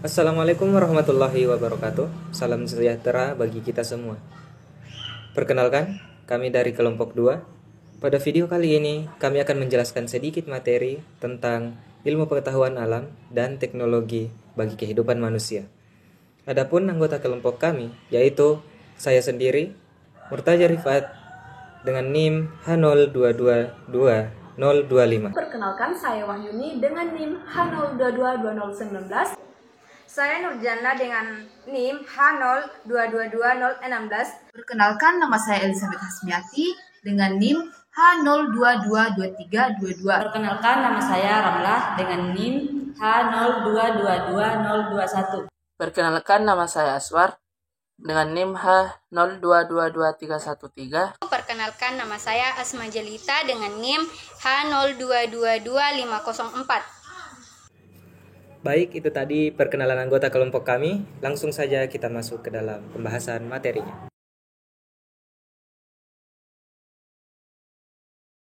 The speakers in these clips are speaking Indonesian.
Assalamualaikum warahmatullahi wabarakatuh. Salam sejahtera bagi kita semua. Perkenalkan, kami dari kelompok 2. Pada video kali ini, kami akan menjelaskan sedikit materi tentang ilmu pengetahuan alam dan teknologi bagi kehidupan manusia. Adapun anggota kelompok kami, yaitu saya sendiri, Murtaja Rifat, dengan NIM H02222025. Perkenalkan, saya Wahyuni dengan NIM H02222019. Saya Nurjana dengan NIM H02222016. Perkenalkan, nama saya Elizabeth Hasmiati dengan NIM H02222322. Perkenalkan, nama saya Ramlah dengan NIM H02222021. Perkenalkan, nama saya Aswar dengan NIM H02222313. Perkenalkan, nama saya Asma Jelita dengan NIM H02222504. Baik, itu tadi perkenalan anggota kelompok kami. Langsung saja kita masuk ke dalam pembahasan materinya.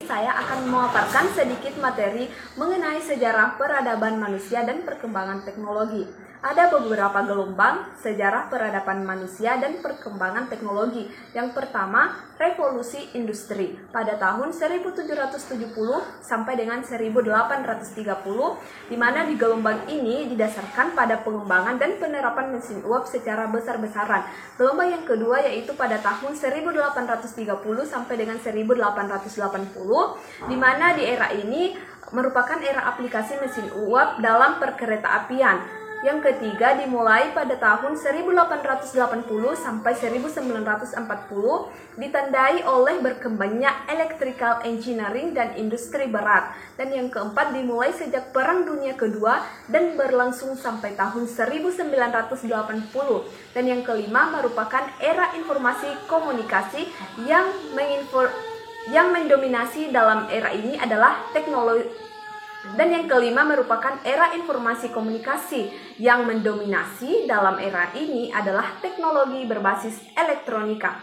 Saya akan memaparkan sedikit materi mengenai sejarah peradaban manusia dan perkembangan teknologi. Ada beberapa gelombang sejarah peradaban manusia dan perkembangan teknologi. Yang pertama, revolusi industri pada tahun 1770 sampai dengan 1830, di mana di gelombang ini didasarkan pada pengembangan dan penerapan mesin uap secara besar-besaran. Gelombang yang kedua yaitu pada tahun 1830 sampai dengan 1880, di mana di era ini merupakan era aplikasi mesin uap dalam perkereta-apian. Yang ketiga dimulai pada tahun 1880 sampai 1940, ditandai oleh berkembangnya electrical engineering dan industri berat. Dan yang keempat dimulai sejak Perang Dunia Kedua dan berlangsung sampai tahun 1980. Dan yang kelima merupakan era informasi komunikasi yang mendominasi dalam era ini adalah teknologi. Dan yang kelima merupakan era informasi komunikasi yang mendominasi dalam era ini adalah teknologi berbasis elektronika.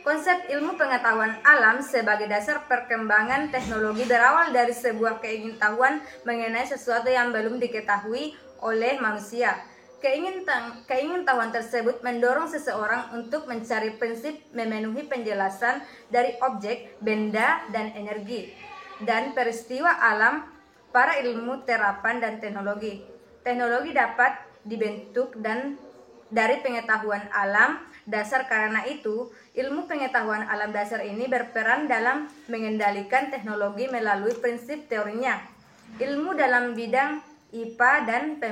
Konsep ilmu pengetahuan alam sebagai dasar perkembangan teknologi berawal dari sebuah keingintahuan mengenai sesuatu yang belum diketahui oleh manusia. Keingintahuan tersebut mendorong seseorang untuk mencari prinsip memenuhi penjelasan dari objek, benda, dan energi dan peristiwa alam para ilmu terapan dan teknologi. Teknologi dapat dibentuk dari pengetahuan alam dasar. Karena itu, ilmu pengetahuan alam dasar ini berperan dalam mengendalikan teknologi melalui prinsip teorinya. Ilmu dalam bidang IPA dan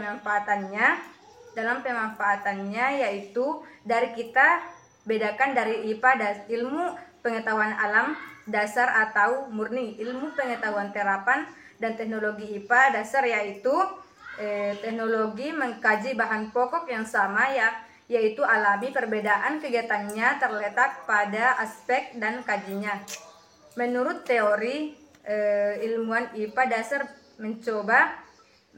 pemanfaatannya yaitu dari kita bedakan dari IPA dan ilmu pengetahuan alam dasar atau murni. Ilmu pengetahuan terapan dan teknologi IPA dasar yaitu teknologi mengkaji bahan pokok yang sama yaitu alami. Perbedaan kegiatannya terletak pada aspek dan kajinya. Menurut teori, ilmuwan IPA dasar mencoba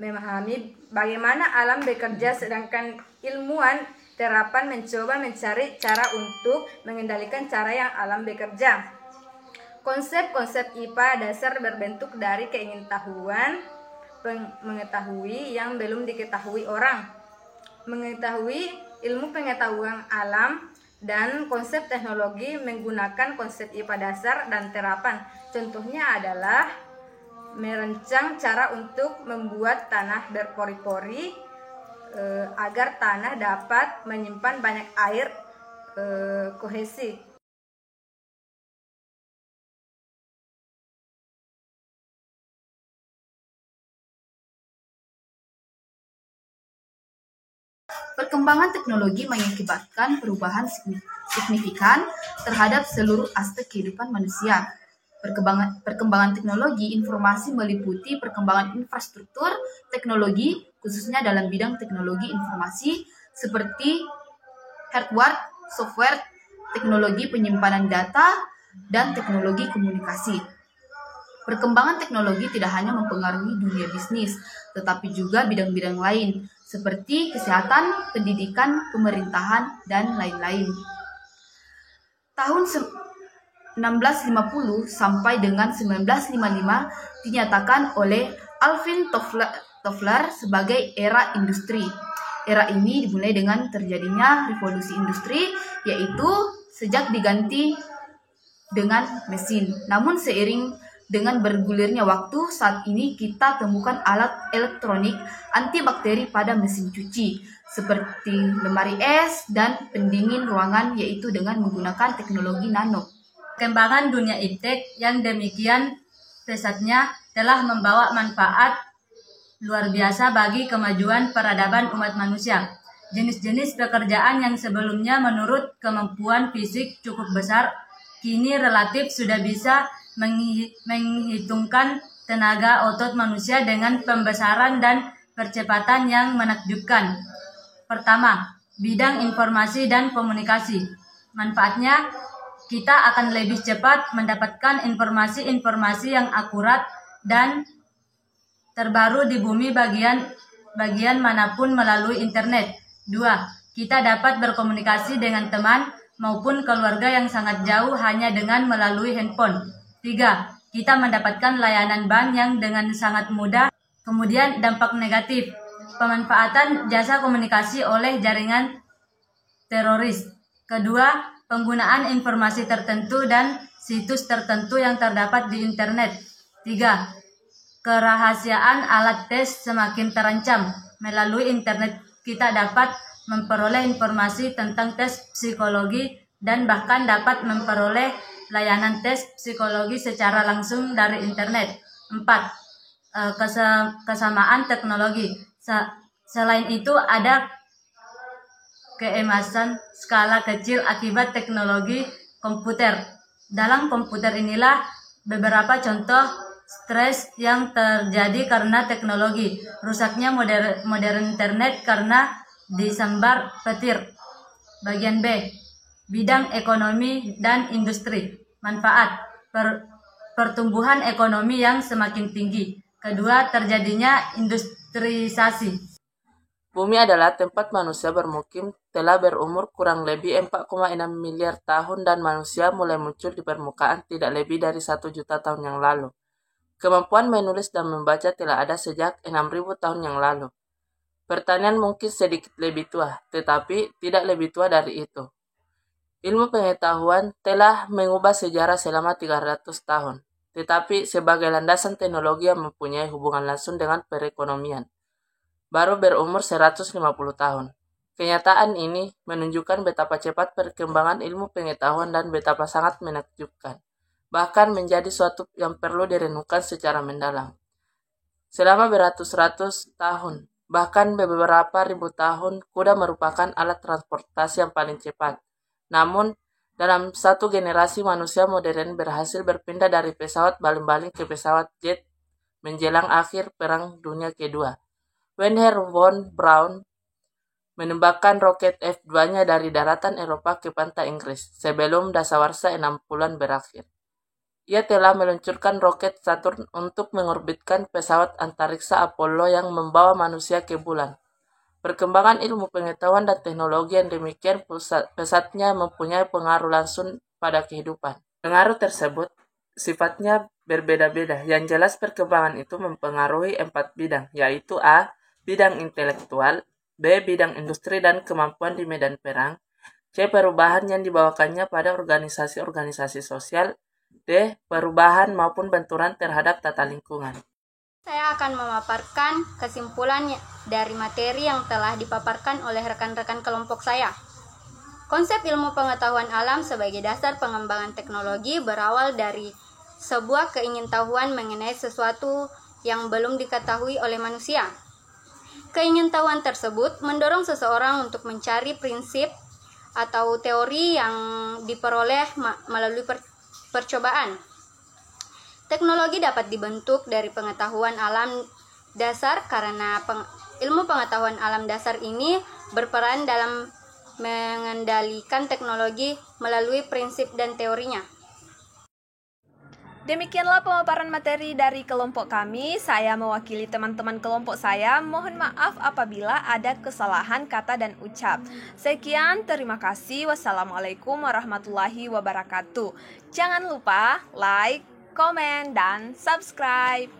memahami bagaimana alam bekerja, sedangkan ilmuwan terapan mencoba mencari cara untuk mengendalikan cara yang alam bekerja. Konsep-konsep IPA dasar berbentuk dari keingintahuan mengetahui yang belum diketahui orang, mengetahui ilmu pengetahuan alam, dan konsep teknologi menggunakan konsep IPA dasar dan terapan. Contohnya adalah merancang cara untuk membuat tanah berpori-pori agar tanah dapat menyimpan banyak air kohesi. Perkembangan teknologi mengakibatkan perubahan signifikan terhadap seluruh aspek kehidupan manusia. Perkembangan teknologi informasi meliputi perkembangan infrastruktur teknologi, khususnya dalam bidang teknologi informasi seperti hardware, software, teknologi penyimpanan data, dan teknologi komunikasi. Perkembangan teknologi tidak hanya mempengaruhi dunia bisnis, tetapi juga bidang-bidang lain seperti kesehatan, pendidikan, pemerintahan, dan lain-lain. Tahun 1650 sampai dengan 1955 dinyatakan oleh Alvin Toffler sebagai era industri. Era ini dimulai dengan terjadinya revolusi industri, yaitu sejak diganti dengan mesin. Namun seiring dengan bergulirnya waktu, saat ini kita temukan alat elektronik antibakteri pada mesin cuci, seperti lemari es dan pendingin ruangan, yaitu dengan menggunakan teknologi nano. Perkembangan dunia iptek yang demikian pesatnya telah membawa manfaat luar biasa bagi kemajuan peradaban umat manusia. Jenis-jenis pekerjaan yang sebelumnya menurut kemampuan fisik cukup besar, kini relatif sudah bisa menghitungkan tenaga otot manusia dengan pembesaran dan percepatan yang menakjubkan. Pertama, bidang informasi dan komunikasi. Manfaatnya, kita akan lebih cepat mendapatkan informasi-informasi yang akurat dan terbaru di bumi bagian manapun melalui internet. 2. Kita dapat berkomunikasi dengan teman maupun keluarga yang sangat jauh hanya dengan melalui handphone. 3. Kita mendapatkan layanan bank yang dengan sangat mudah. Kemudian dampak negatif, pemanfaatan jasa komunikasi oleh jaringan teroris. Kedua, penggunaan informasi tertentu dan situs tertentu yang terdapat di internet. 3. Kerahasiaan alat tes semakin terancam. Melalui internet kita dapat memperoleh informasi tentang tes psikologi dan bahkan dapat memperoleh layanan tes psikologi secara langsung dari internet. 4. Kesamaan teknologi. Selain itu ada keemasan skala kecil akibat teknologi komputer. Dalam komputer inilah beberapa contoh stres yang terjadi karena teknologi. Rusaknya modern internet karena disambar petir. Bagian B, bidang ekonomi dan industri. Manfaat, pertumbuhan ekonomi yang semakin tinggi. Kedua, terjadinya industrialisasi. Bumi adalah tempat manusia bermukim, telah berumur kurang lebih 4,6 miliar tahun dan manusia mulai muncul di permukaan tidak lebih dari 1 juta tahun yang lalu. Kemampuan menulis dan membaca telah ada sejak 6.000 tahun yang lalu. Pertanian mungkin sedikit lebih tua, tetapi tidak lebih tua dari itu. Ilmu pengetahuan telah mengubah sejarah selama 300 tahun, tetapi sebagai landasan teknologi yang mempunyai hubungan langsung dengan perekonomian, baru berumur 150 tahun. Kenyataan ini menunjukkan betapa cepat perkembangan ilmu pengetahuan dan betapa sangat menakjubkan, bahkan menjadi suatu yang perlu direnungkan secara mendalam. Selama beratus-ratus tahun, bahkan beberapa ribu tahun, kuda merupakan alat transportasi yang paling cepat. Namun, dalam satu generasi manusia modern berhasil berpindah dari pesawat baling-baling ke pesawat jet menjelang akhir Perang Dunia Kedua. Wernher von Braun menembakkan roket F-2-nya dari daratan Eropa ke pantai Inggris sebelum dasawarsa 60-an berakhir. Ia telah meluncurkan roket Saturn untuk mengorbitkan pesawat antariksa Apollo yang membawa manusia ke bulan. Perkembangan ilmu pengetahuan dan teknologi yang demikian pesatnya mempunyai pengaruh langsung pada kehidupan. Pengaruh tersebut sifatnya berbeda-beda. Yang jelas perkembangan itu mempengaruhi 4 bidang, yaitu A. Bidang intelektual, B. Bidang industri dan kemampuan di medan perang, C. Perubahan yang dibawakannya pada organisasi-organisasi sosial, D. Perubahan maupun benturan terhadap tata lingkungan. Saya akan memaparkan kesimpulan dari materi yang telah dipaparkan oleh rekan-rekan kelompok saya. Konsep ilmu pengetahuan alam sebagai dasar pengembangan teknologi berawal dari sebuah keingintahuan mengenai sesuatu yang belum diketahui oleh manusia. Keingintahuan tersebut mendorong seseorang untuk mencari prinsip atau teori yang diperoleh melalui percobaan. Teknologi dapat dibentuk dari pengetahuan alam dasar karena ilmu pengetahuan alam dasar ini berperan dalam mengendalikan teknologi melalui prinsip dan teorinya. Demikianlah pemaparan materi dari kelompok kami. Saya mewakili teman-teman kelompok saya. Mohon maaf apabila ada kesalahan kata dan ucap. Sekian, terima kasih. Wassalamualaikum warahmatullahi wabarakatuh. Jangan lupa like, komen, dan subscribe.